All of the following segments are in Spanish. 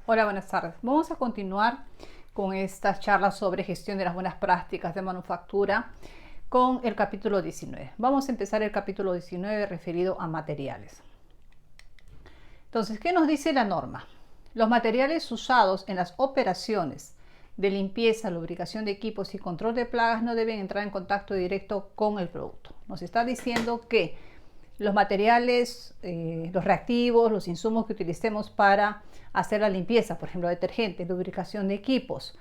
Hola, buenas tardes. Vamos a continuar con estas charlas sobre gestión de las buenas prácticas de manufactura con el capítulo 19. Vamos a empezar el capítulo 19 referido a materiales. Entonces, ¿qué nos dice la norma? Los materiales usados en las operaciones de limpieza, lubricación de equipos y control de plagas no deben entrar en contacto directo con el producto. Nos está diciendo que los materiales, los reactivos, los insumos que utilicemos para hacer la limpieza, por ejemplo, detergente, lubricación de equipos,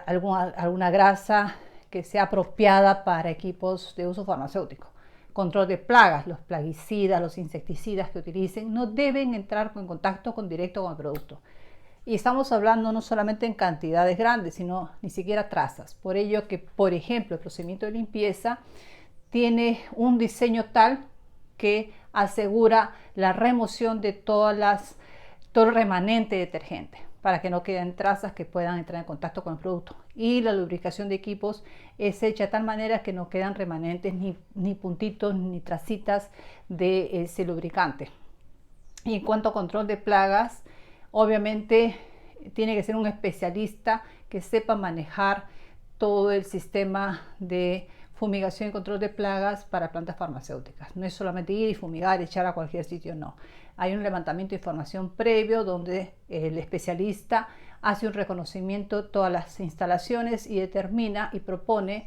alguna grasa que sea apropiada para equipos de uso farmacéutico, control de plagas, los plaguicidas, los insecticidas que utilicen, no deben entrar en contacto directo con el producto. Y estamos hablando no solamente en cantidades grandes, sino ni siquiera trazas. Por ello que, por ejemplo, el procedimiento de limpieza tiene un diseño tal que asegura la remoción de todo el remanente de detergente para que no queden trazas que puedan entrar en contacto con el producto. Y la lubricación de equipos es hecha de tal manera que no quedan remanentes ni puntitos ni tracitas de ese lubricante. Y en cuanto a control de plagas, obviamente tiene que ser un especialista que sepa manejar todo el sistema de fumigación y control de plagas para plantas farmacéuticas. No es solamente ir y fumigar y echar a cualquier sitio, no. Hay un levantamiento de información previo donde el especialista hace un reconocimiento de todas las instalaciones y determina y propone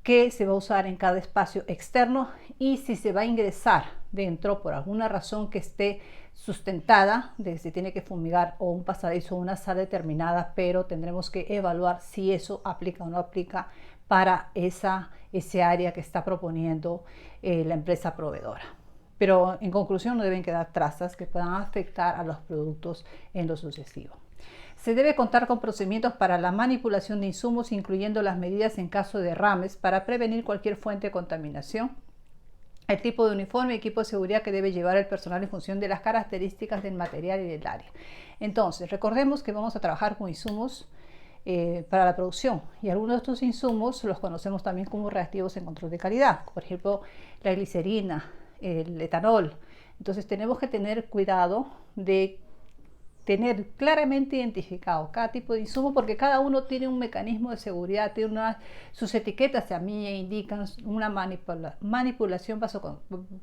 qué se va a usar en cada espacio externo y si se va a ingresar dentro por alguna razón que esté sustentada de que se tiene que fumigar o un pasadizo o una sala determinada, pero tendremos que evaluar si eso aplica o no aplica para ese área que está proponiendo la empresa proveedora. Pero en conclusión no deben quedar trazas que puedan afectar a los productos en lo sucesivo. Se debe contar con procedimientos para la manipulación de insumos, incluyendo las medidas en caso de derrames para prevenir cualquier fuente de contaminación. El tipo de uniforme y equipo de seguridad que debe llevar el personal en función de las características del material y del área. Entonces, recordemos que vamos a trabajar con insumos para la producción y algunos de estos insumos los conocemos también como reactivos en control de calidad, por ejemplo, la glicerina, el etanol. Entonces, tenemos que tener cuidado de tener claramente identificado cada tipo de insumo porque cada uno tiene un mecanismo de seguridad, tiene sus etiquetas también indican una manipulación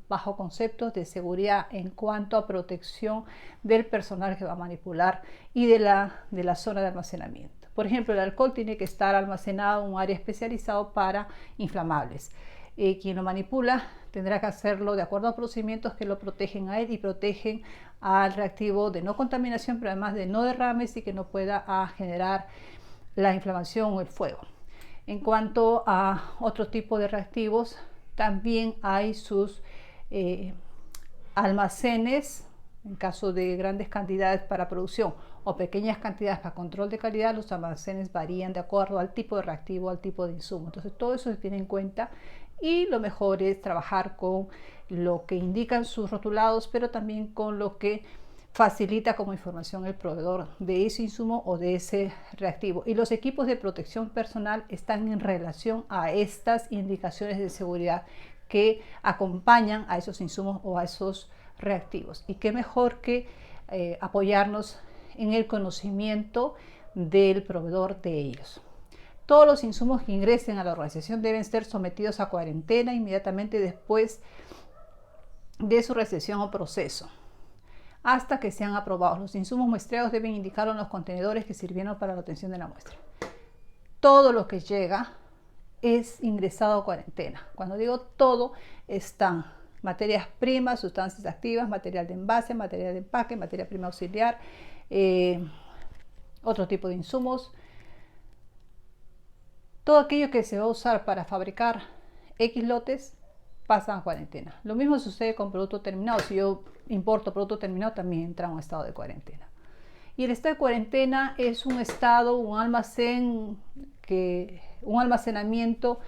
bajo conceptos de seguridad en cuanto a protección del personal que va a manipular y de la zona de almacenamiento. Por ejemplo, el alcohol tiene que estar almacenado en un área especializado para inflamables. Quien lo manipula tendrá que hacerlo de acuerdo a procedimientos que lo protegen a él y protegen al reactivo de no contaminación, pero además de no derrames y que no pueda generar la inflamación o el fuego. En cuanto a otro tipo de reactivos, también hay sus almacenes en caso de grandes cantidades para producción o pequeñas cantidades para control de calidad. Los almacenes varían de acuerdo al tipo de reactivo, al tipo de insumo. Entonces todo eso se tiene en cuenta y lo mejor es trabajar con lo que indican sus rotulados, pero también con lo que facilita como información el proveedor de ese insumo o de ese reactivo. Y los equipos de protección personal están en relación a estas indicaciones de seguridad que acompañan a esos insumos o a esos reactivos. Y qué mejor que apoyarnos en el conocimiento del proveedor de ellos. Todos los insumos que ingresen a la organización deben ser sometidos a cuarentena inmediatamente después de su recepción o proceso, hasta que sean aprobados. Los insumos muestreados deben indicarlo en los contenedores que sirvieron para la obtención de la muestra. Todo lo que llega es ingresado a cuarentena. Cuando digo todo, están materias primas, sustancias activas, material de envase, material de empaque, materia prima auxiliar, otro tipo de insumos. Todo aquello que se va a usar para fabricar X lotes pasa a cuarentena. Lo mismo sucede con producto terminado. Si yo importo producto terminado, también entra en un estado de cuarentena. Y el estado de cuarentena es un estado, un almacenamiento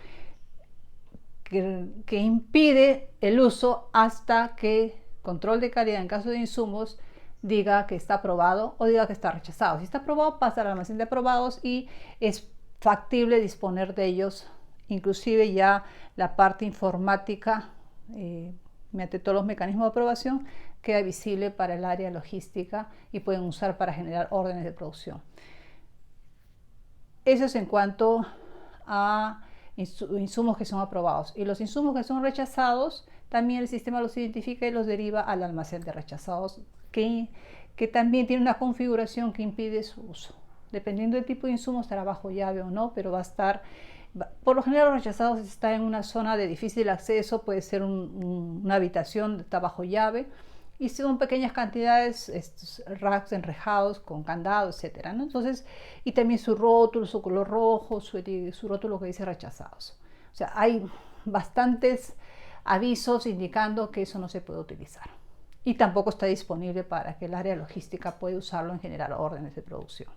que impide el uso hasta que control de calidad en caso de insumos diga que está aprobado o diga que está rechazado. Si está aprobado, pasa al almacén de aprobados y es factible disponer de ellos, inclusive ya la parte informática mediante todos los mecanismos de aprobación queda visible para el área logística y pueden usar para generar órdenes de producción. Eso es en cuanto a insumos que son aprobados. Y los insumos que son rechazados, también el sistema los identifica y los deriva al almacén de rechazados, que también tiene una configuración que impide su uso. Dependiendo del tipo de insumo, estará bajo llave o no, pero va a estar, por lo general los rechazados está en una zona de difícil acceso, puede ser una habitación, está bajo llave, y son pequeñas cantidades, estos racks enrejados con candado, etcétera, ¿no? Entonces, y también su rótulo, su color rojo, su rótulo que dice rechazados. O sea, hay bastantes avisos indicando que eso no se puede utilizar. Y tampoco está disponible para que el área logística pueda usarlo en generar órdenes de producción.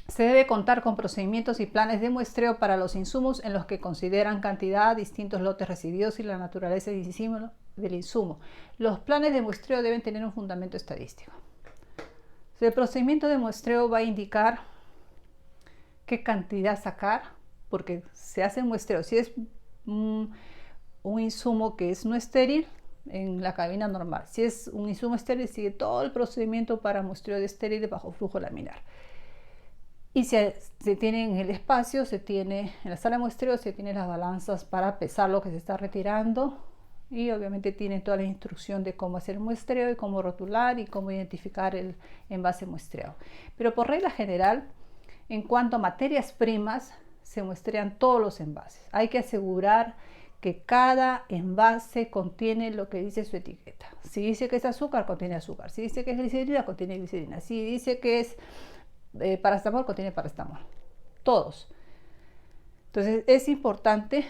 Se debe contar con procedimientos y planes de muestreo para los insumos en los que consideran cantidad, distintos lotes recibidos y la naturaleza del insumo. Los planes de muestreo deben tener un fundamento estadístico. El procedimiento de muestreo va a indicar qué cantidad sacar, porque se hace muestreo. Si es un insumo que es no estéril, en la cabina normal. Si es un insumo estéril, sigue todo el procedimiento para muestreo de estériles bajo flujo laminar. Y se tiene en el espacio, en la sala de muestreo, se tienen las balanzas para pesar lo que se está retirando, y obviamente tienen toda la instrucción de cómo hacer el muestreo y cómo rotular y cómo identificar el envase muestreado. Pero por regla general, en cuanto a materias primas, se muestrean todos los envases. Hay que asegurar que cada envase contiene lo que dice su etiqueta. Si dice que es azúcar, contiene azúcar. Si dice que es glicerina, contiene glicerina. Si dice que es paracetamol, contiene paracetamol. Todos. Entonces es importante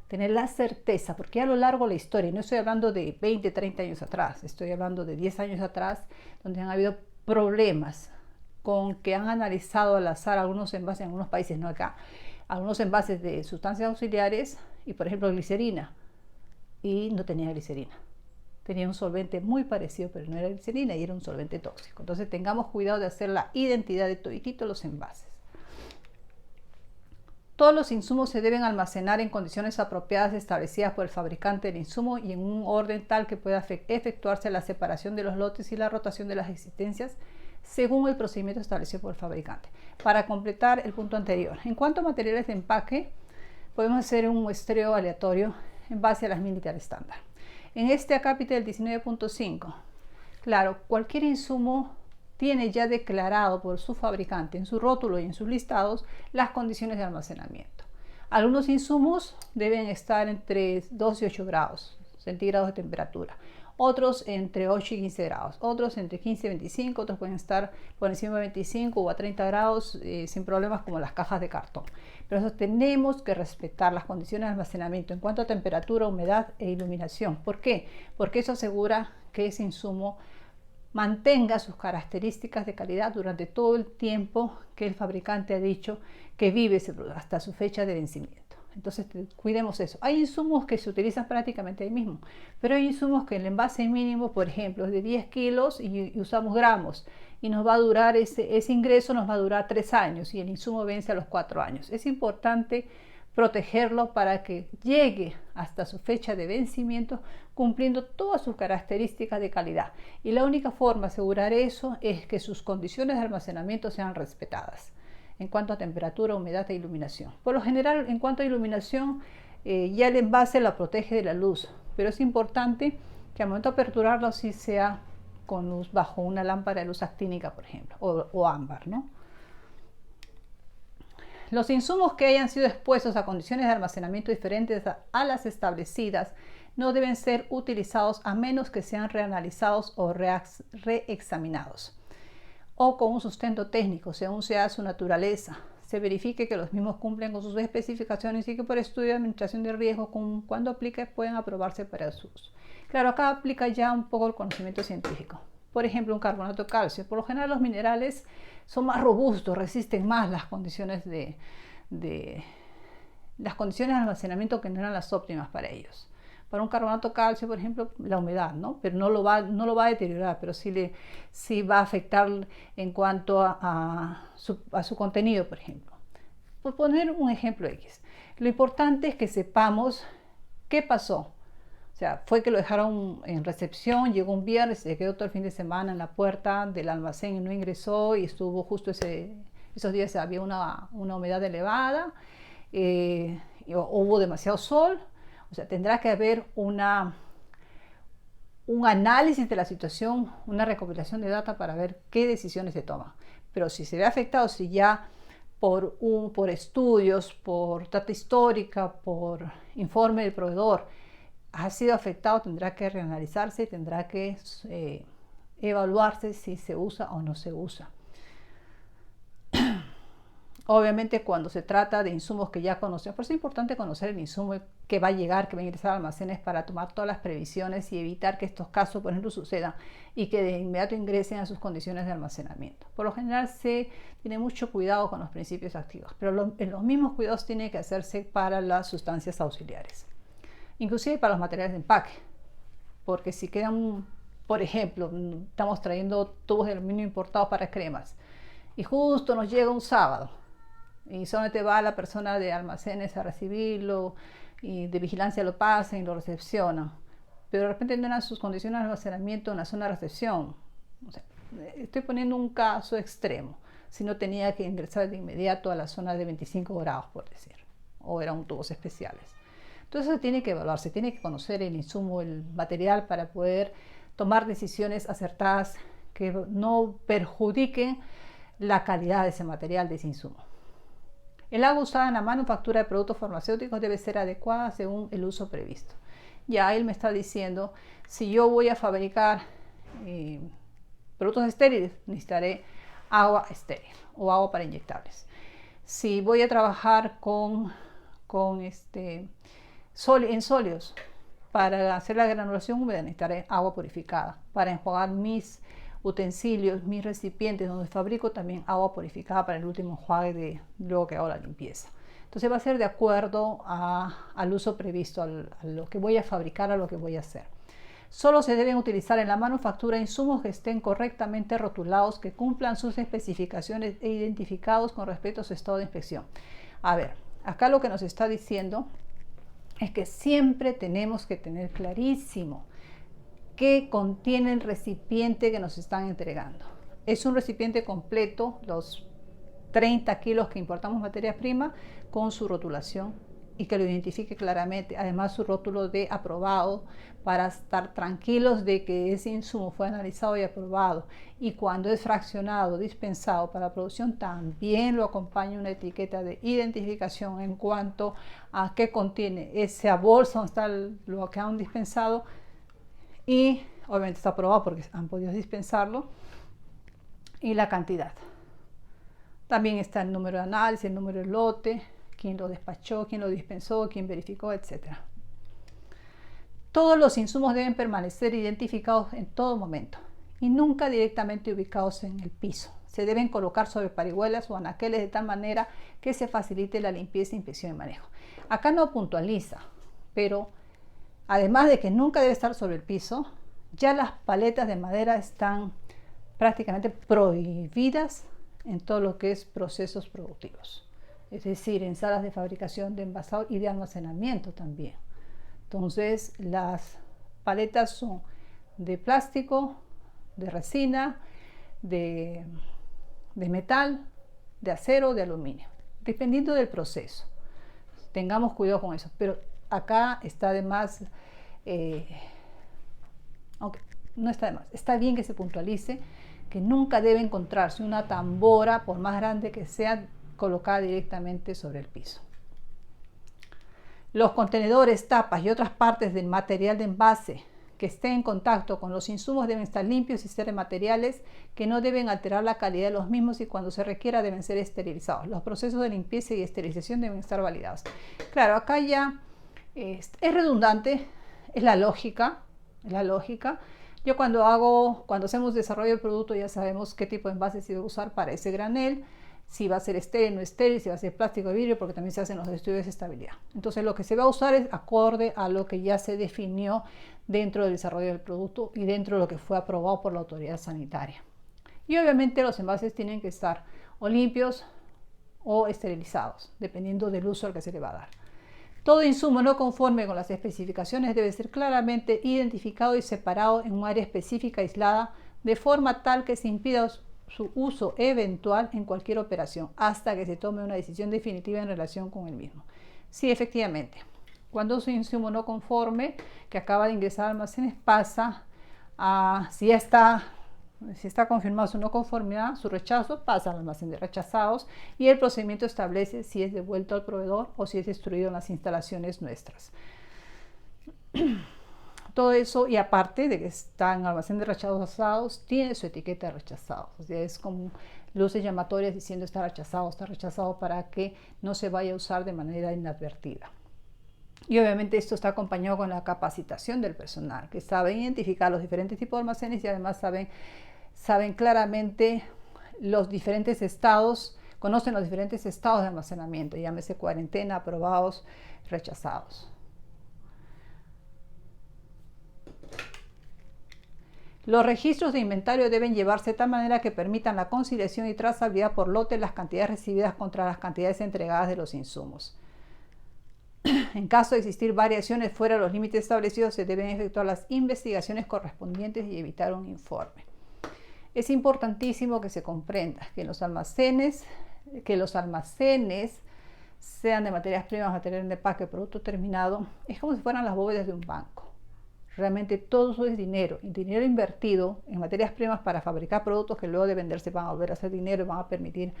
tener la certeza, porque a lo largo de la historia, no estoy hablando de 20, 30 años atrás, estoy hablando de 10 años atrás, donde han habido problemas con que han analizado al azar algunos envases en algunos países, no acá, algunos envases de sustancias auxiliares y por ejemplo glicerina, y no tenía glicerina. Tenía un solvente muy parecido, pero no era glicerina y era un solvente tóxico. Entonces tengamos cuidado de hacer la identidad de todititos los envases. Todos los insumos se deben almacenar en condiciones apropiadas establecidas por el fabricante del insumo y en un orden tal que pueda efectuarse la separación de los lotes y la rotación de las existencias según el procedimiento establecido por el fabricante. Para completar el punto anterior, en cuanto a materiales de empaque, podemos hacer un muestreo aleatorio en base a las militares estándar. En este acápite del 19.5, claro, cualquier insumo tiene ya declarado por su fabricante en su rótulo y en sus listados las condiciones de almacenamiento. Algunos insumos deben estar entre 2 y 8 grados centígrados de temperatura, otros entre 8 y 15 grados, otros entre 15 y 25, otros pueden estar por encima de 25 o a 30 grados sin problemas, como las cajas de cartón. Pero eso tenemos que respetar las condiciones de almacenamiento en cuanto a temperatura, humedad e iluminación. ¿Por qué? Porque eso asegura que ese insumo mantenga sus características de calidad durante todo el tiempo que el fabricante ha dicho que vive ese producto, hasta su fecha de vencimiento. Entonces cuidemos eso. Hay insumos que se utilizan prácticamente ahí mismo, pero hay insumos que el envase mínimo, por ejemplo, es de 10 kilos y usamos gramos, y nos va a durar ese ingreso nos va a durar 3 años y el insumo vence a los 4 años. Es importante protegerlo para que llegue hasta su fecha de vencimiento cumpliendo todas sus características de calidad, y la única forma de asegurar eso es que sus condiciones de almacenamiento sean respetadas en cuanto a temperatura, humedad e iluminación. Por lo general, en cuanto a iluminación, ya el envase la protege de la luz, pero es importante que al momento de aperturarlo sí sea con luz bajo una lámpara de luz actínica, por ejemplo, o ámbar, ¿no? Los insumos que hayan sido expuestos a condiciones de almacenamiento diferentes a las establecidas no deben ser utilizados a menos que sean reanalizados o reexaminados, o con un sustento técnico, según sea su naturaleza, se verifique que los mismos cumplen con sus especificaciones y que por estudio de administración de riesgo, cuando aplique, pueden aprobarse para su uso. Claro, acá aplica ya un poco el conocimiento científico. Por ejemplo, un carbonato de calcio. Por lo general los minerales son más robustos, resisten más las condiciones de almacenamiento que no eran las óptimas para ellos. Para un carbonato de calcio, por ejemplo, la humedad, ¿no? Pero no lo va a deteriorar, pero sí va a afectar en cuanto a su contenido, por ejemplo. Por poner un ejemplo X, lo importante es que sepamos qué pasó. O sea, fue que lo dejaron en recepción, llegó un viernes, se quedó todo el fin de semana en la puerta del almacén y no ingresó, y estuvo justo esos días había una humedad elevada, hubo demasiado sol. O sea, tendrá que haber un análisis de la situación, una recopilación de data para ver qué decisiones se toman. Pero si se ve afectado, si ya por estudios, por data histórica, por informe del proveedor, ha sido afectado, tendrá que reanalizarse, tendrá que evaluarse si se usa o no se usa. Obviamente cuando se trata de insumos que ya conocemos, por eso es importante conocer el insumo que va a llegar, que va a ingresar a almacenes, para tomar todas las previsiones y evitar que estos casos, por ejemplo, sucedan y que de inmediato ingresen a sus condiciones de almacenamiento. Por lo general se tiene mucho cuidado con los principios activos, pero los mismos cuidados tienen que hacerse para las sustancias auxiliares, inclusive para los materiales de empaque, porque si quedan, por ejemplo, estamos trayendo tubos de aluminio importados para cremas y justo nos llega un sábado y solamente va la persona de almacenes a recibirlo y de vigilancia lo pasan y lo recepcionan, pero de repente no eran sus condiciones de almacenamiento en la zona de recepción. O sea, estoy poniendo un caso extremo, si no tenía que ingresar de inmediato a la zona de 25 grados, por decir, o eran tubos especiales. Entonces se tiene que evaluar, se tiene que conocer el insumo, el material, para poder tomar decisiones acertadas que no perjudiquen la calidad de ese material, de ese insumo. El agua usada en la manufactura de productos farmacéuticos debe ser adecuada según el uso previsto. Ya él me está diciendo, si yo voy a fabricar productos estériles, necesitaré agua estéril o agua para inyectables. Si voy a trabajar en sólidos, para hacer la granulación húmeda necesitaré agua purificada. Para enjuagar mis utensilios, mis recipientes donde fabrico, también agua purificada para el último enjuague luego que hago la limpieza. Entonces va a ser de acuerdo al uso previsto, a lo que voy a fabricar, a lo que voy a hacer. Solo se deben utilizar en la manufactura insumos que estén correctamente rotulados, que cumplan sus especificaciones e identificados con respecto a su estado de inspección. A ver, acá lo que nos está diciendo es que siempre tenemos que tener clarísimo qué contiene el recipiente que nos están entregando. Es un recipiente completo, los 30 kilos que importamos materia prima, con su rotulación y que lo identifique claramente. Además, su rótulo de aprobado, para estar tranquilos de que ese insumo fue analizado y aprobado. Y cuando es fraccionado, dispensado para la producción, también lo acompaña una etiqueta de identificación en cuanto a qué contiene esa bolsa donde está lo que han dispensado, y obviamente está aprobado porque han podido dispensarlo, y la cantidad. También está el número de análisis, el número de lote, quién lo despachó, quién lo dispensó, quién verificó, etc. Todos los insumos deben permanecer identificados en todo momento y nunca directamente ubicados en el piso. Se deben colocar sobre parihuelas o anaqueles de tal manera que se facilite la limpieza, inspección y manejo. Acá no puntualiza, pero además de que nunca debe estar sobre el piso, ya las paletas de madera están prácticamente prohibidas en todo lo que es procesos productivos, es decir, en salas de fabricación, de envasado y de almacenamiento también. Entonces, las paletas son de plástico, de resina, de metal, de acero, de aluminio, dependiendo del proceso. Tengamos cuidado con eso, pero acá está de más, aunque no está de más, está bien que se puntualice que nunca debe encontrarse una tambora, por más grande que sea, colocada directamente sobre el piso. Los contenedores, tapas y otras partes del material de envase que estén en contacto con los insumos deben estar limpios y ser de materiales que no deben alterar la calidad de los mismos, y cuando se requiera deben ser esterilizados. Los procesos de limpieza y esterilización deben estar validados. Claro, acá ya es redundante, es la lógica. Yo cuando hacemos desarrollo de producto ya sabemos qué tipo de envase se va a usar para ese granel, si va a ser estéril o no estéril, si va a ser plástico o vidrio, porque también se hacen los estudios de estabilidad. Entonces lo que se va a usar es acorde a lo que ya se definió dentro del desarrollo del producto y dentro de lo que fue aprobado por la autoridad sanitaria. Y obviamente los envases tienen que estar o limpios o esterilizados, dependiendo del uso al que se le va a dar. Todo insumo no conforme con las especificaciones debe ser claramente identificado y separado en un área específica aislada, de forma tal que se impida su uso eventual en cualquier operación hasta que se tome una decisión definitiva en relación con el mismo. Sí, efectivamente, cuando es un insumo no conforme que acaba de ingresar a almacenes pasa a, si está confirmado su no conformidad, su rechazo pasa al almacén de rechazados y el procedimiento establece si es devuelto al proveedor o si es destruido en las instalaciones nuestras. Todo eso, y aparte de que está en almacén de rechazados, tiene su etiqueta de rechazados. O sea, es como luces llamatorias diciendo está rechazado para que no se vaya a usar de manera inadvertida. Y obviamente esto está acompañado con la capacitación del personal, que sabe identificar los diferentes tipos de almacenes y además saben claramente los diferentes estados, conocen los diferentes estados de almacenamiento, llámese cuarentena, aprobados, rechazados. Los registros de inventario deben llevarse de tal manera que permitan la conciliación y trazabilidad por lote de las cantidades recibidas contra las cantidades entregadas de los insumos. En caso de existir variaciones fuera de los límites establecidos, se deben efectuar las investigaciones correspondientes y evitar un informe. Es importantísimo que se comprenda que los almacenes sean de materias primas, material de empaque, producto terminado, es como si fueran las bóvedas de un banco. Realmente todo eso es dinero, y dinero invertido en materias primas para fabricar productos que luego de venderse van a volver a hacer dinero y van a permitir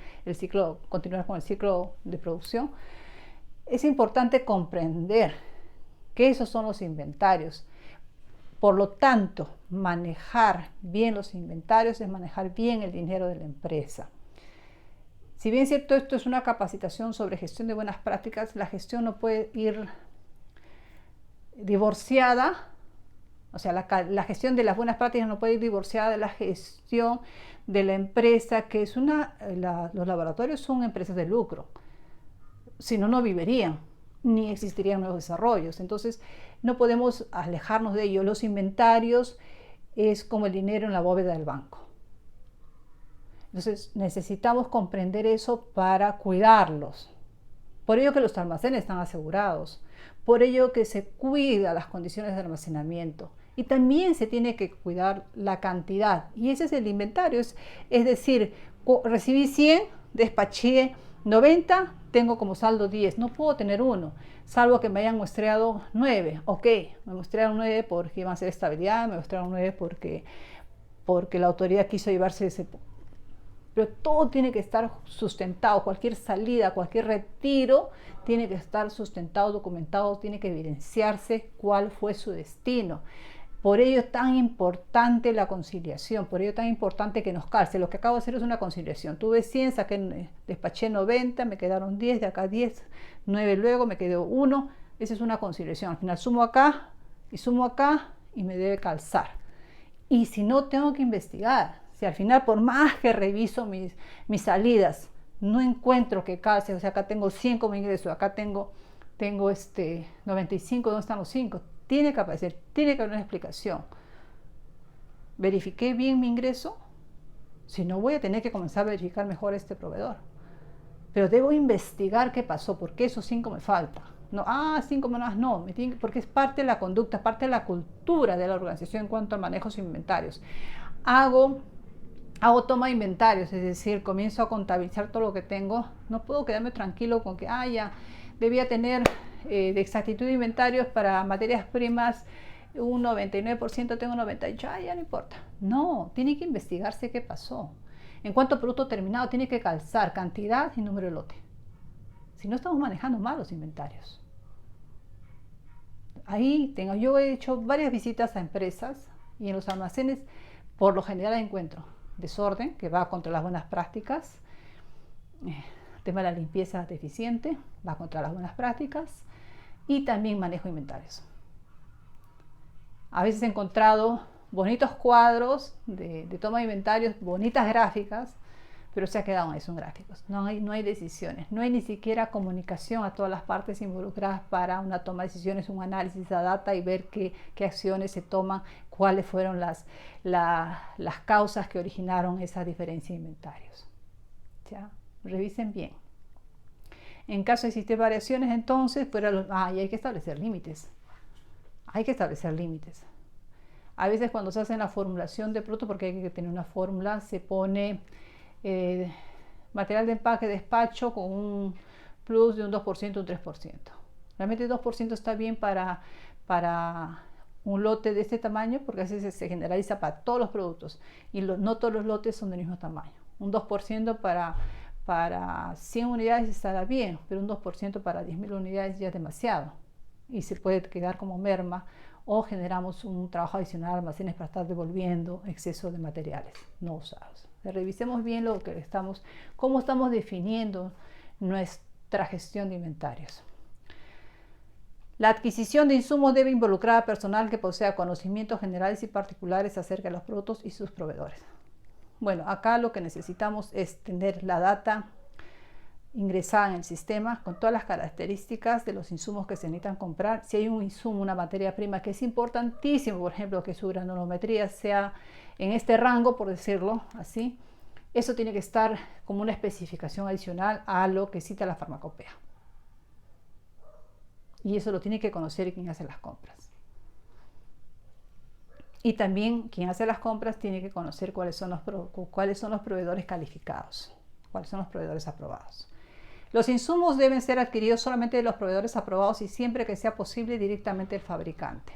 continuar con el ciclo de producción. Es importante comprender que esos son los inventarios. Por lo tanto, manejar bien los inventarios es manejar bien el dinero de la empresa. Si bien es cierto, esto es una capacitación sobre gestión de buenas prácticas, la gestión no puede ir divorciada. O sea, la gestión de las buenas prácticas no puede ir divorciada de la gestión de la empresa, que es los laboratorios son empresas de lucro. Si no, no vivirían, ni existirían nuevos desarrollos. Entonces, no podemos alejarnos de ello. Los inventarios es como el dinero en la bóveda del banco. Entonces, necesitamos comprender eso para cuidarlos. Por ello que los almacenes están asegurados. Por ello que se cuida las condiciones de almacenamiento. Y también se tiene que cuidar la cantidad. Y ese es el inventario. Es decir, recibí 100, despaché 90, tengo como saldo 10. No puedo tener uno, salvo que me hayan muestreado 9. Ok, me muestrearon 9 porque iban a ser estabilidad, me muestrearon 9 porque la autoridad quiso llevarse ese. Pero todo tiene que estar sustentado. Cualquier salida, cualquier retiro tiene que estar sustentado, documentado, tiene que evidenciarse cuál fue su destino. Por ello es tan importante la conciliación, por ello es tan importante que nos calce. Lo que acabo de hacer es una conciliación. Tuve 100, despaché 90, me quedaron 10, de acá 10, 9 luego, me quedó 1. Esa es una conciliación. Al final sumo acá y me debe calzar. Y si no, tengo que investigar. Si al final, por más que reviso mis salidas, no encuentro que calce, o sea, acá tengo 100 como ingreso, acá tengo 95, ¿dónde están los 5? Tiene que aparecer, tiene que haber una explicación. ¿Verifiqué bien mi ingreso? Si no, voy a tener que comenzar a verificar mejor este proveedor. Pero debo investigar qué pasó, por qué esos 5 me faltan. No, 5 más no, porque es parte de la conducta, parte de la cultura de la organización en cuanto al manejo de inventarios. Hago toma de inventarios, es decir, comienzo a contabilizar todo lo que tengo. No puedo quedarme tranquilo con que, ya debía tener de exactitud de inventarios para materias primas un 99%, tengo 98%, ya no importa. No, tiene que investigarse qué pasó. En cuanto a producto terminado, tiene que calzar cantidad y número de lote. Si no, estamos manejando mal los inventarios. Yo he hecho varias visitas a empresas y en los almacenes, por lo general encuentro desorden, que va contra las buenas prácticas. El tema de la limpieza deficiente va contra las buenas prácticas. Y también manejo de inventarios. A veces he encontrado bonitos cuadros de toma de inventarios, bonitas gráficas, pero se ha quedado en eso, en gráficos. No hay decisiones, no hay ni siquiera comunicación a todas las partes involucradas para una toma de decisiones, un análisis de data y ver qué acciones se toman, cuáles fueron las causas que originaron esa diferencia de inventarios. ¿Ya? Revisen bien. En caso de existir variaciones, entonces, y hay que establecer límites. Hay que establecer límites. A veces cuando se hace la formulación de producto, porque hay que tener una fórmula, se pone material de empaque, despacho con un plus de un 2%, un 3%. Realmente el 2% está bien para un lote de este tamaño, porque así se generaliza para todos los productos y no todos los lotes son del mismo tamaño. Un 2% para 100 unidades estará bien, pero un 2% para 10.000 unidades ya es demasiado y se puede quedar como merma, o generamos un trabajo adicional a almacenes para estar devolviendo exceso de materiales no usados. Revisemos bien cómo estamos definiendo nuestra gestión de inventarios. La adquisición de insumos debe involucrar a personal que posea conocimientos generales y particulares acerca de los productos y sus proveedores. Bueno, acá lo que necesitamos es tener la data ingresada en el sistema con todas las características de los insumos que se necesitan comprar. Si hay un insumo, una materia prima que es importantísimo, por ejemplo, que su granulometría sea en este rango, por decirlo así, eso tiene que estar como una especificación adicional a lo que cita la farmacopea. Y eso lo tiene que conocer quien hace las compras. Y también quien hace las compras tiene que conocer cuáles son los proveedores calificados, cuáles son los proveedores aprobados. Los insumos deben ser adquiridos solamente de los proveedores aprobados y siempre que sea posible directamente del fabricante.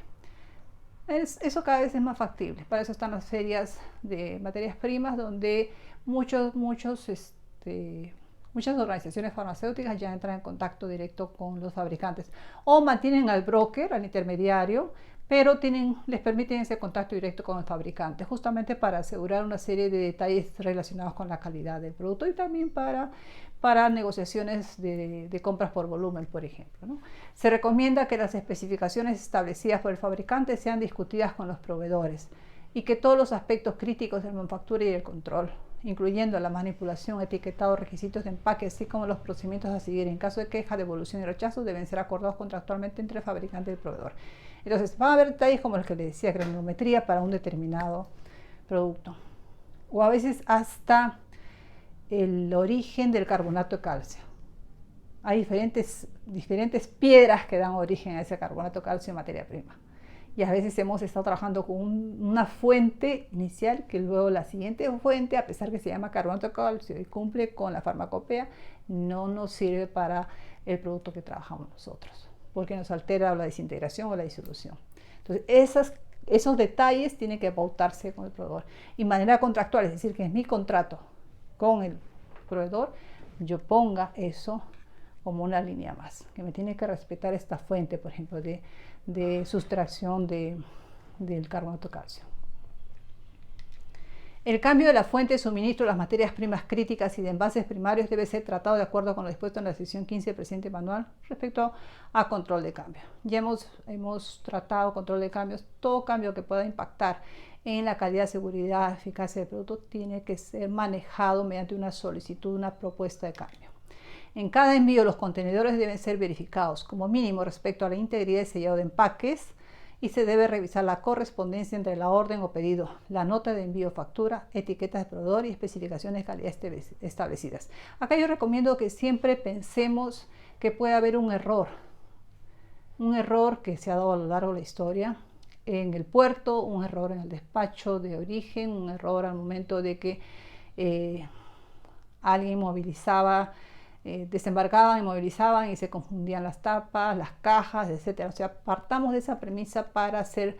Eso cada vez es más factible. Para eso están las ferias de materias primas, donde muchas organizaciones farmacéuticas ya entran en contacto directo con los fabricantes o mantienen al broker, al intermediario, pero les permiten ese contacto directo con el fabricante, justamente para asegurar una serie de detalles relacionados con la calidad del producto y también para negociaciones de compras por volumen, por ejemplo, ¿no? Se recomienda que las especificaciones establecidas por el fabricante sean discutidas con los proveedores y que todos los aspectos críticos de la manufactura y el control, incluyendo la manipulación, etiquetado, requisitos de empaque, así como los procedimientos a seguir en caso de queja, devolución y rechazo, deben ser acordados contractualmente entre el fabricante y el proveedor. Entonces, van a haber detalles como el que les decía, granulometría para un determinado producto, o a veces hasta el origen del carbonato de calcio. Hay diferentes piedras que dan origen a ese carbonato de calcio en materia prima. Y a veces hemos estado trabajando con una fuente inicial que luego la siguiente fuente, a pesar que se llama carbonato de calcio y cumple con la farmacopea, no nos sirve para el producto que trabajamos nosotros, porque nos altera la desintegración o la disolución. Entonces, esos detalles tienen que pautarse con el proveedor. Y manera contractual, es decir, que es mi contrato con el proveedor, yo ponga eso como una línea más, que me tiene que respetar esta fuente, por ejemplo, de sustracción del carbonato de calcio. El cambio de la fuente de suministro de las materias primas críticas y de envases primarios debe ser tratado de acuerdo con lo dispuesto en la sección 15 del presente manual respecto a control de cambio. Ya hemos tratado control de cambios. Todo cambio que pueda impactar en la calidad, seguridad, eficacia del producto tiene que ser manejado mediante una solicitud, una propuesta de cambio. En cada envío los contenedores deben ser verificados como mínimo respecto a la integridad y sellado de empaques, y se debe revisar la correspondencia entre la orden o pedido, la nota de envío, factura, etiquetas de proveedor y especificaciones de calidad establecidas. Acá yo recomiendo que siempre pensemos que puede haber un error que se ha dado a lo largo de la historia en el puerto, un error en el despacho de origen, un error al momento de que alguien movilizaba, desembarcaban y movilizaban y se confundían las tapas, las cajas, etc. O sea, partamos de esa premisa para ser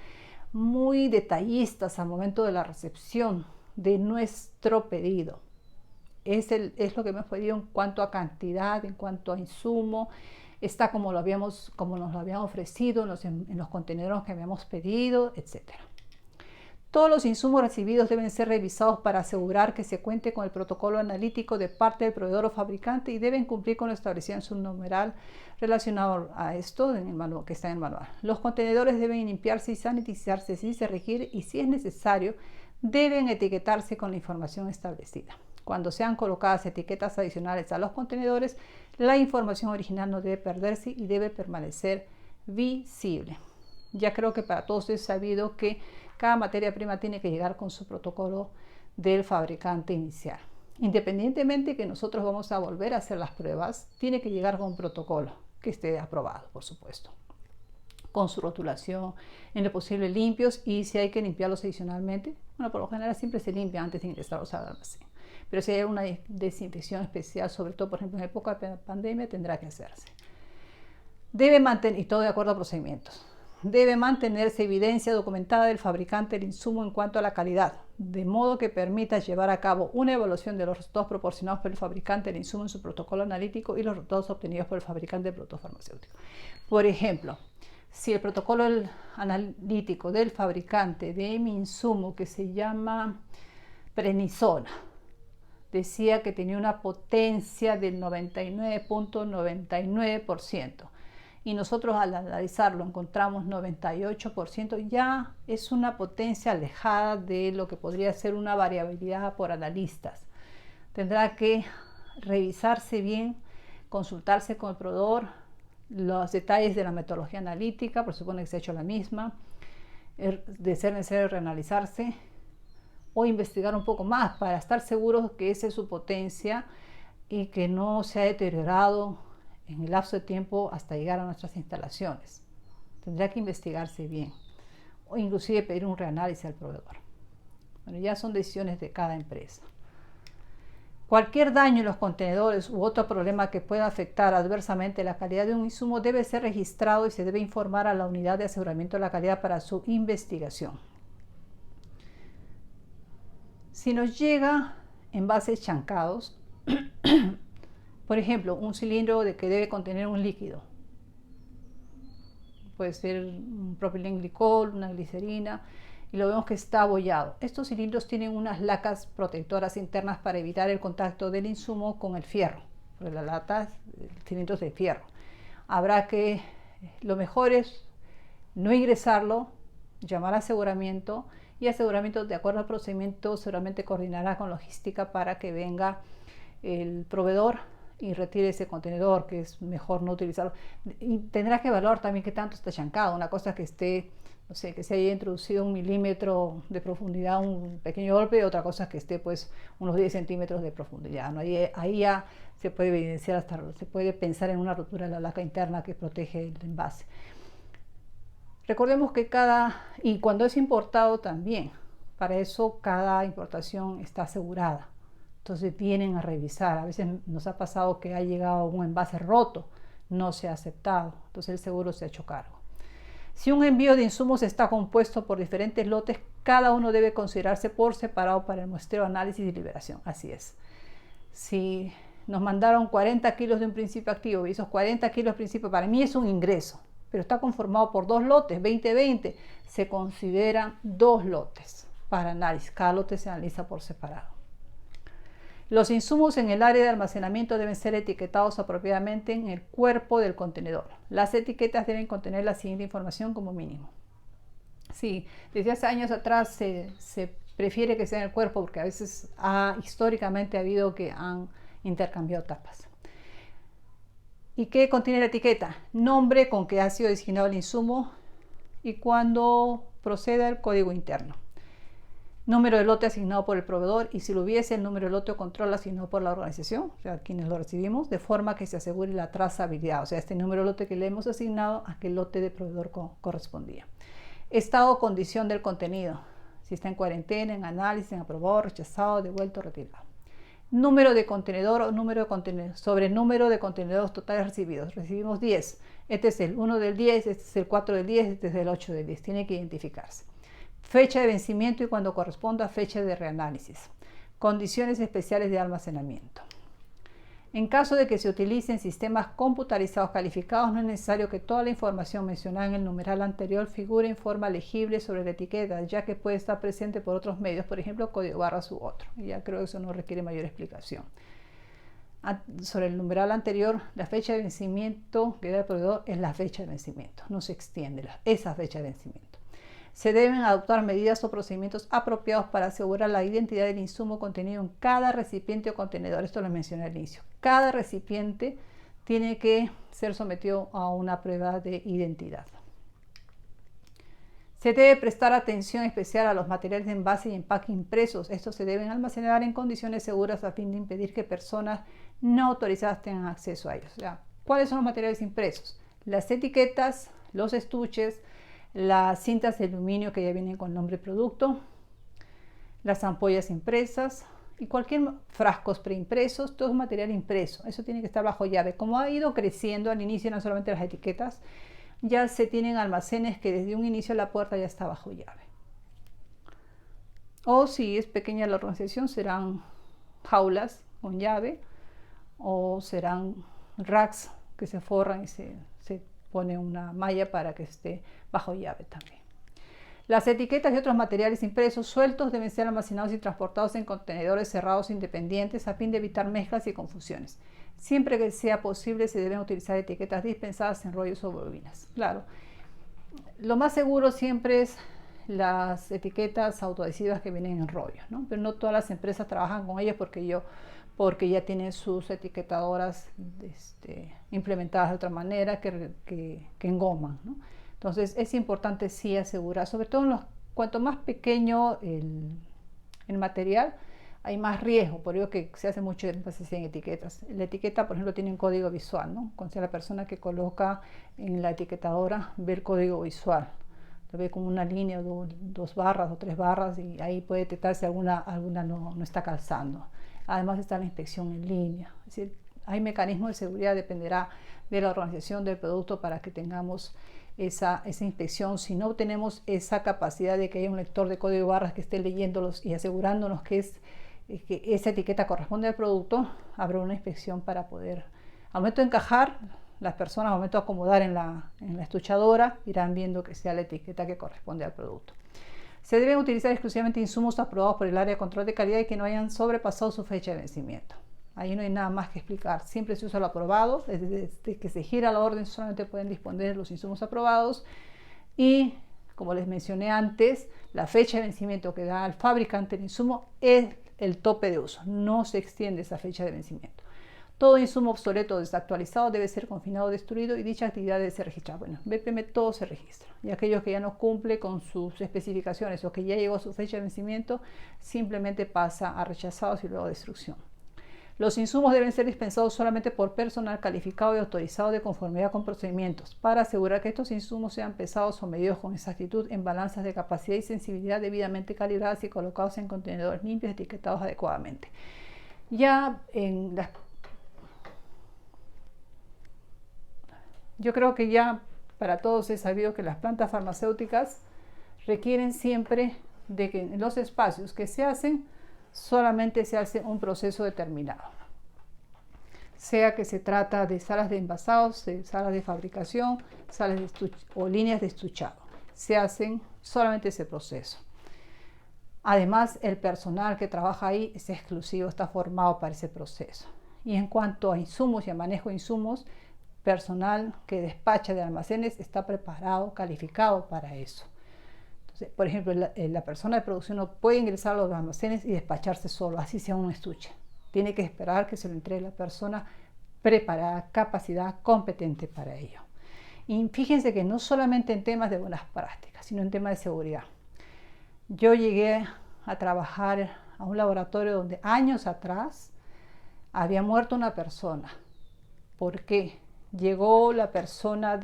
muy detallistas al momento de la recepción de nuestro pedido. Es lo que hemos pedido en cuanto a cantidad, en cuanto a insumo, está como nos lo habían ofrecido en los contenedores que habíamos pedido, etc. Todos los insumos recibidos deben ser revisados para asegurar que se cuente con el protocolo analítico de parte del proveedor o fabricante y deben cumplir con lo establecido en su numeral relacionado a esto en el manual, que está en el manual. Los contenedores deben limpiarse y sanitizarse si se requiere y si es necesario deben etiquetarse con la información establecida. Cuando sean colocadas etiquetas adicionales a los contenedores, la información original no debe perderse y debe permanecer visible. Ya creo que para todos es sabido que cada materia prima tiene que llegar con su protocolo del fabricante inicial. Independientemente que nosotros vamos a volver a hacer las pruebas, tiene que llegar con un protocolo que esté aprobado, por supuesto, con su rotulación, en lo posible limpios, y si hay que limpiarlos adicionalmente, bueno, por lo general siempre se limpia antes de ingresarlos al almacén. Pero si hay una desinfección especial, sobre todo, por ejemplo, en época de pandemia, tendrá que hacerse. Debe mantener, y todo de acuerdo a procedimientos, debe mantenerse evidencia documentada del fabricante del insumo en cuanto a la calidad, de modo que permita llevar a cabo una evaluación de los resultados proporcionados por el fabricante del insumo en su protocolo analítico y los resultados obtenidos por el fabricante del producto farmacéutico. Por ejemplo, si el protocolo analítico del fabricante de mi insumo, que se llama Prednisona, decía que tenía una potencia del 99.99%, y nosotros al analizarlo encontramos 98%, ya es una potencia alejada de lo que podría ser una variabilidad por analistas. Tendrá que revisarse bien, consultarse con el proveedor, los detalles de la metodología analítica, por supuesto que se ha hecho la misma, de ser necesario reanalizarse o investigar un poco más para estar seguros que esa es su potencia y que no se ha deteriorado en el lapso de tiempo hasta llegar a nuestras instalaciones. Tendrá que investigarse bien o inclusive pedir un reanálisis al proveedor. Bueno, ya son decisiones de cada empresa. Cualquier daño en los contenedores u otro problema que pueda afectar adversamente la calidad de un insumo debe ser registrado y se debe informar a la unidad de aseguramiento de la calidad para su investigación. Si nos llega envases chancados, por ejemplo, un cilindro que debe contener un líquido, puede ser un propilenglicol, una glicerina, y lo vemos que está abollado. Estos cilindros tienen unas lacas protectoras internas para evitar el contacto del insumo con el fierro, porque las latas, cilindros de fierro. Lo mejor es no ingresarlo, llamar a aseguramiento, y aseguramiento, de acuerdo al procedimiento, seguramente coordinará con logística para que venga el proveedor y retire ese contenedor, que es mejor no utilizarlo. Y tendrá que evaluar también qué tanto está chancado. Una cosa que esté, no sé, que se haya introducido 1 milímetro de profundidad, un pequeño golpe, y otra cosa que esté pues unos 10 centímetros de profundidad, ¿no? Ahí ya se puede evidenciar, se puede pensar en una rotura de la laca interna que protege el envase. Recordemos que y cuando es importado también, para eso cada importación está asegurada. Entonces vienen a revisar. A veces nos ha pasado que ha llegado un envase roto, no se ha aceptado, entonces el seguro se ha hecho cargo. Si un envío de insumos está compuesto por diferentes lotes, cada uno debe considerarse por separado para el muestreo, análisis y liberación. Así es. Si nos mandaron 40 kilos de un principio activo y esos 40 kilos de principio, para mí es un ingreso, pero está conformado por 2 lotes, 20-20, se consideran 2 lotes para análisis. Cada lote se analiza por separado. Los insumos en el área de almacenamiento deben ser etiquetados apropiadamente en el cuerpo del contenedor. Las etiquetas deben contener la siguiente información como mínimo. Sí, desde hace años atrás se prefiere que sea en el cuerpo, porque a veces históricamente ha habido que han intercambiado tapas. ¿Y qué contiene la etiqueta? Nombre con que ha sido designado el insumo y cuando proceda el código interno. Número de lote asignado por el proveedor, y si lo hubiese, el número de lote o control asignado por la organización, o sea, quienes lo recibimos, de forma que se asegure la trazabilidad, o sea, este número de lote que le hemos asignado a qué lote de proveedor correspondía. Estado o condición del contenido, si está en cuarentena, en análisis, en aprobado, rechazado, devuelto, retirado. Número de contenedor o número de contenedor, sobre el número de contenedores totales recibidos. Recibimos 10, este es el 1 del 10, este es el 4 del 10, este es el 8 del 10, tiene que identificarse. Fecha de vencimiento y cuando corresponda fecha de reanálisis. Condiciones especiales de almacenamiento. En caso de que se utilicen sistemas computarizados calificados, no es necesario que toda la información mencionada en el numeral anterior figure en forma legible sobre la etiqueta, ya que puede estar presente por otros medios, por ejemplo, código barras u otro. Y ya creo que eso no requiere mayor explicación. Sobre el numeral anterior, la fecha de vencimiento que da el proveedor es la fecha de vencimiento, no se extiende esa fecha de vencimiento. Se deben adoptar medidas o procedimientos apropiados para asegurar la identidad del insumo contenido en cada recipiente o contenedor. Esto lo mencioné al inicio. Cada recipiente tiene que ser sometido a una prueba de identidad. Se debe prestar atención especial a los materiales de envase y empaque impresos. Estos se deben almacenar en condiciones seguras a fin de impedir que personas no autorizadas tengan acceso a ellos. O sea, ¿cuáles son los materiales impresos? Las etiquetas, los estuches, las cintas de aluminio que ya vienen con nombre producto, las ampollas impresas y cualquier frascos preimpresos, todo es material impreso. Eso tiene que estar bajo llave. Como ha ido creciendo al inicio, no solamente las etiquetas, ya se tienen almacenes que desde un inicio la puerta ya está bajo llave. O si es pequeña la organización, serán jaulas con llave o serán racks que se forran y se pone una malla para que esté bajo llave también. Las etiquetas y otros materiales impresos sueltos deben ser almacenados y transportados en contenedores cerrados independientes a fin de evitar mezclas y confusiones. Siempre que sea posible se deben utilizar etiquetas dispensadas en rollos o bobinas. Claro, lo más seguro siempre es las etiquetas autoadhesivas que vienen en rollos, ¿no? Pero no todas las empresas trabajan con ellas porque ya tienen sus etiquetadoras implementadas de otra manera que engoman, ¿no? Entonces es importante sí asegurar, sobre todo cuanto más pequeño el material, hay más riesgo, por ello que se hace mucho énfasis en etiquetas. La etiqueta, por ejemplo, tiene un código visual, ¿no? Cuando sea la persona que coloca en la etiquetadora ve el código visual, lo ve como una línea, dos barras o tres barras, y ahí puede detectar si alguna no está calzando. Además está la inspección en línea. Es decir, hay mecanismos de seguridad, dependerá de la organización del producto para que tengamos esa inspección. Si no tenemos esa capacidad de que haya un lector de código de barras que esté leyéndolos y asegurándonos que esa etiqueta corresponde al producto, habrá una inspección para poder, al momento de encajar, las personas al momento de acomodar en la estuchadora irán viendo que sea la etiqueta que corresponde al producto. Se deben utilizar exclusivamente insumos aprobados por el área de control de calidad y que no hayan sobrepasado su fecha de vencimiento. Ahí no hay nada más que explicar. Siempre se usa lo aprobado. Desde que se gira la orden solamente pueden disponer los insumos aprobados. Y como les mencioné antes, la fecha de vencimiento que da al fabricante el insumo es el tope de uso. No se extiende esa fecha de vencimiento. Todo insumo obsoleto o desactualizado debe ser confinado o destruido y dicha actividad debe ser registrada. Bueno, BPM todo se registra. Y aquellos que ya no cumple con sus especificaciones o que ya llegó a su fecha de vencimiento, simplemente pasa a rechazados y luego destrucción. Los insumos deben ser dispensados solamente por personal calificado y autorizado de conformidad con procedimientos para asegurar que estos insumos sean pesados o medidos con exactitud en balanzas de capacidad y sensibilidad debidamente calibradas y colocados en contenedores limpios y etiquetados adecuadamente. Yo creo que ya para todos es sabido que las plantas farmacéuticas requieren siempre de que en los espacios que se hacen solamente se hace un proceso determinado, sea que se trata de salas de envasados, de salas de fabricación, o líneas de estuchado, se hacen solamente ese proceso. Además, el personal que trabaja ahí es exclusivo, está formado para ese proceso. Y en cuanto a insumos y a manejo de insumos, personal que despacha de almacenes está preparado, calificado para eso. Por ejemplo, la persona de producción no puede ingresar a los almacenes y despacharse solo, así sea un estuche. Tiene que esperar que se lo entregue la persona preparada, capacidad, competente para ello. Y fíjense que no solamente en temas de buenas prácticas, sino en temas de seguridad. Yo llegué a trabajar a un laboratorio donde años atrás había muerto una persona. ¿Por qué? Llegó la persona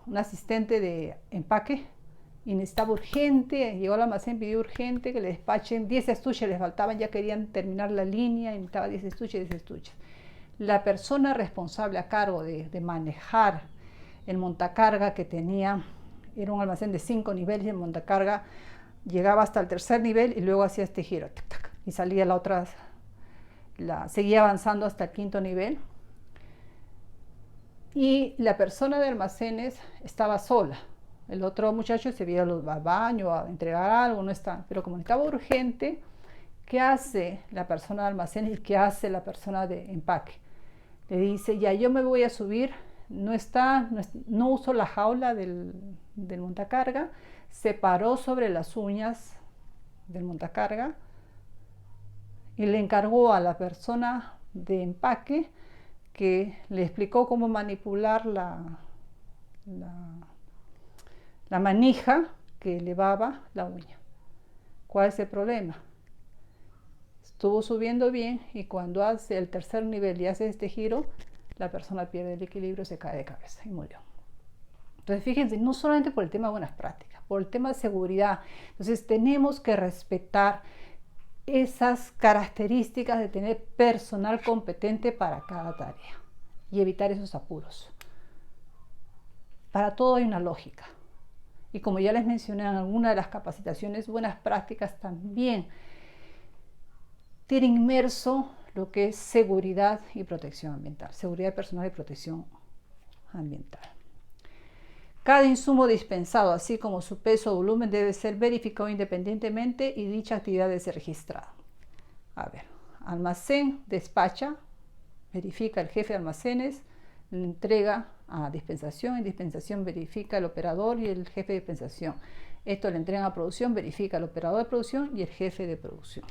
un asistente de empaque y necesitaba urgente, llegó al almacén, pidió urgente que le despachen 10 estuches, les faltaban, ya querían terminar la línea y necesitaba 10 estuches. La persona responsable a cargo de manejar el montacarga que tenía, era un almacén de 5 niveles, el montacarga llegaba hasta el tercer nivel y luego hacía este giro, tac, tac, y salía seguía avanzando hasta el quinto nivel. Y la persona de almacenes estaba sola. El otro muchacho se había ido al baño a entregar algo, no está. Pero como estaba urgente, ¿qué hace la persona de almacenes y qué hace la persona de empaque? Le dice, ya yo me voy a subir, no uso la jaula del montacarga, se paró sobre las uñas del montacarga y le encargó a la persona de empaque que le explicó cómo manipular la manija que elevaba la uña. ¿Cuál es el problema? Estuvo subiendo bien y cuando hace el tercer nivel y hace este giro, la persona pierde el equilibrio, se cae de cabeza y murió. Entonces, fíjense, no solamente por el tema de buenas prácticas, por el tema de seguridad. Entonces, tenemos que respetar esas características de tener personal competente para cada tarea y evitar esos apuros. Para todo hay una lógica. Y como ya les mencioné en alguna de las capacitaciones, buenas prácticas también tiene inmerso lo que es seguridad y protección ambiental, seguridad personal y protección ambiental. Cada insumo dispensado, así como su peso o volumen, debe ser verificado independientemente y dicha actividad debe ser registrada. A ver, almacén despacha, verifica el jefe de almacenes, le entrega a dispensación, en dispensación verifica el operador y el jefe de dispensación. Esto le entrega a producción, verifica el operador de producción y el jefe de producción.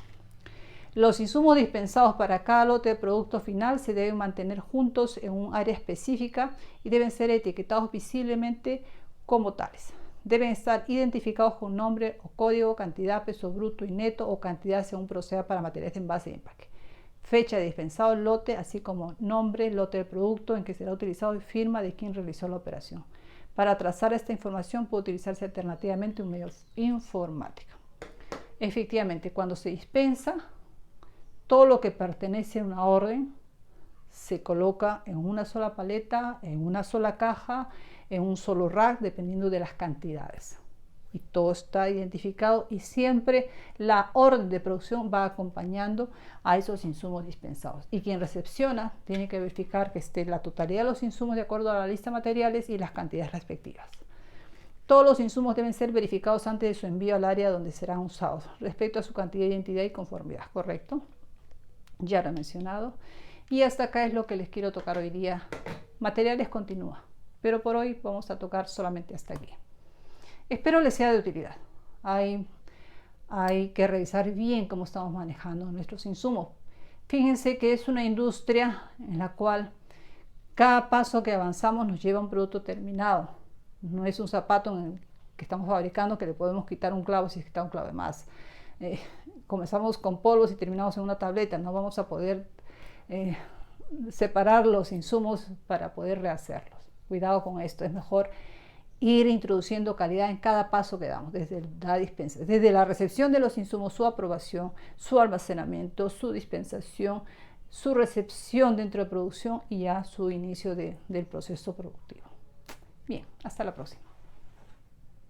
Los insumos dispensados para cada lote de producto final se deben mantener juntos en un área específica y deben ser etiquetados visiblemente como tales. Deben estar identificados con nombre o código, cantidad, peso bruto y neto o cantidad según proceda para materiales de envase y empaque. Fecha de dispensado el lote, así como nombre, lote de producto en que será utilizado y firma de quien realizó la operación. Para trazar esta información puede utilizarse alternativamente un medio informático. Efectivamente, cuando se dispensa, todo lo que pertenece a una orden se coloca en una sola paleta, en una sola caja, en un solo rack, dependiendo de las cantidades. Y todo está identificado y siempre la orden de producción va acompañando a esos insumos dispensados. Y quien recepciona tiene que verificar que esté la totalidad de los insumos de acuerdo a la lista de materiales y las cantidades respectivas. Todos los insumos deben ser verificados antes de su envío al área donde serán usados, respecto a su cantidad, identidad y conformidad, ¿correcto? Ya lo he mencionado. Y hasta acá es lo que les quiero tocar hoy día. Materiales continúa, pero por hoy vamos a tocar solamente hasta aquí. Espero les sea de utilidad. Hay que revisar bien cómo estamos manejando nuestros insumos. Fíjense que es una industria en la cual cada paso que avanzamos nos lleva a un producto terminado. No es un zapato en el que estamos fabricando que le podemos quitar un clavo si está un clavo de más. Comenzamos con polvos y terminamos en una tableta. No vamos a poder separar los insumos para poder rehacerlos. Cuidado con esto. Es mejor ir introduciendo calidad en cada paso que damos, desde la dispensa, desde la recepción de los insumos, su aprobación, su almacenamiento, su dispensación, su recepción dentro de producción y ya su inicio del proceso productivo. Bien, hasta la próxima.